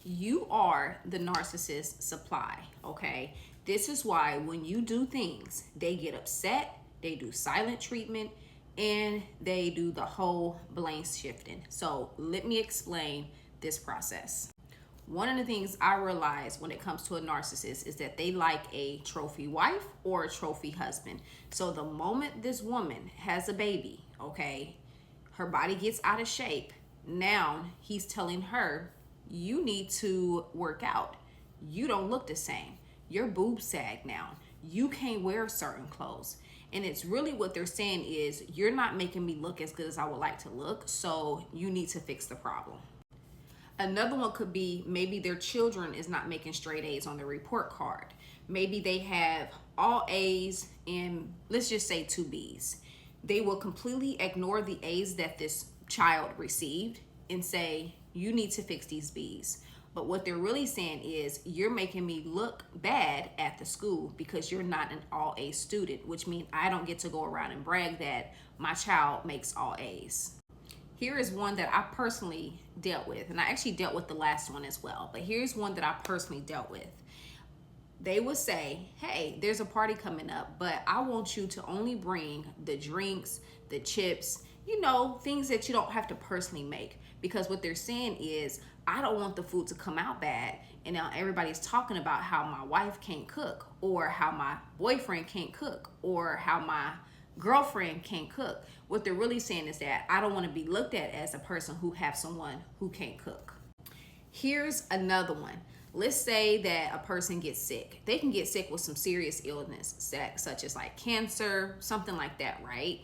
You are the narcissist supply, okay? This is why when you do things, they get upset, they do silent treatment, and they do the whole blame shifting. So let me explain this process. One of the things I realize when it comes to a narcissist is that they like a trophy wife or a trophy husband. So the moment this woman has a baby, okay, her body gets out of shape. Now he's telling her, you need to work out. You don't look the same. Your boobs sag now. You can't wear certain clothes. And it's really what they're saying is, you're not making me look as good as I would like to look, so you need to fix the problem. Another one could be maybe their children is not making straight A's on their report card. Maybe they have all A's and let's just say 2 B's. They will completely ignore the A's that this child received and say, you need to fix these B's. But what they're really saying is, you're making me look bad at the school because you're not an all A student, which means I don't get to go around and brag that my child makes all A's. Here is one that I personally dealt with, and I actually dealt with the last one as well, but here's one that I personally dealt with. They would say, hey, there's a party coming up, but I want you to only bring the drinks, the chips, things that you don't have to personally make. Because what they're saying is, I don't want the food to come out bad. And now everybody's talking about how my wife can't cook, or how my boyfriend can't cook, or how my girlfriend can't cook. What they're really saying is that I don't want to be looked at as a person who have someone who can't cook. Here's another one. Let's say that a person gets sick. They can get sick with some serious illness, such as like cancer, something like that, right?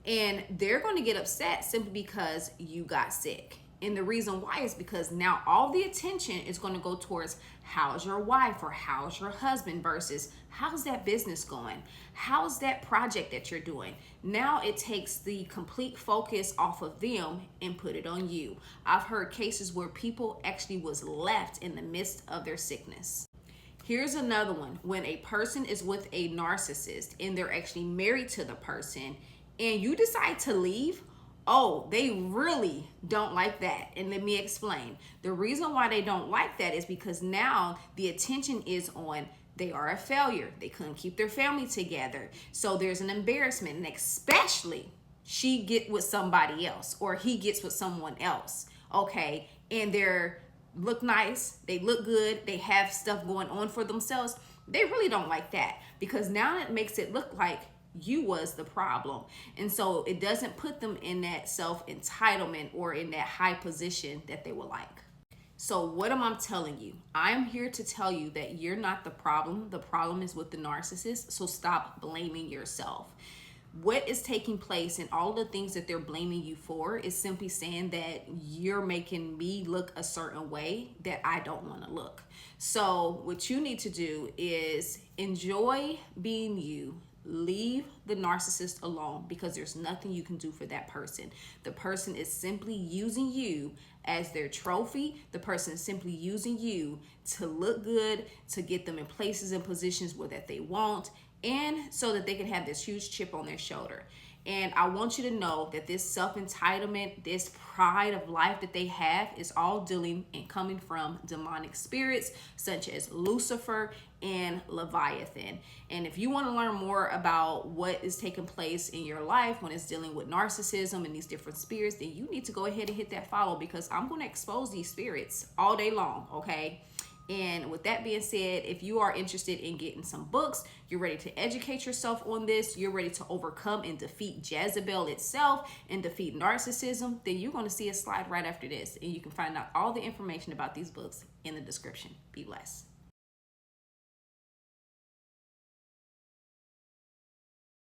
And they're going to get upset simply because you got sick. And the reason why is because now all the attention is going to go towards how's your wife or how's your husband versus how's that business going? How's that project that you're doing? Now it takes the complete focus off of them and put it on you. I've heard cases where people actually was left in the midst of their sickness. Here's another one. When a person is with a narcissist and they're actually married to the person and you decide to leave, oh, they really don't like that. And let me explain. The reason why they don't like that is because now the attention is on they are a failure. They couldn't keep their family together. So there's an embarrassment. And especially she get with somebody else or he gets with someone else. Okay. And they're look nice. They look good. They have stuff going on for themselves. They really don't like that because now it makes it look like you was the problem. And so it doesn't put them in that self-entitlement or in that high position that they would like. So what am I telling you? I'm here to tell you that you're not the problem. The problem is with the narcissist. So stop blaming yourself. What is taking place and all the things that they're blaming you for is simply saying that you're making me look a certain way that I don't want to look. So what you need to do is enjoy being you. Leave the narcissist alone because there's nothing you can do for that person. The person is simply using you as their trophy. The person is simply using you to look good, to get them in places and positions where that they want, and so that they can have this huge chip on their shoulder. And I want you to know that this self-entitlement, this pride of life that they have is all dealing and coming from demonic spirits such as Lucifer and Leviathan. And if you want to learn more about what is taking place in your life when it's dealing with narcissism and these different spirits, then you need to go ahead and hit that follow because I'm going to expose these spirits all day long, okay? And with that being said, if you are interested in getting some books, you're ready to educate yourself on this, you're ready to overcome and defeat Jezebel itself and defeat narcissism, then you're going to see a slide right after this. And you can find out all the information about these books in the description. Be blessed.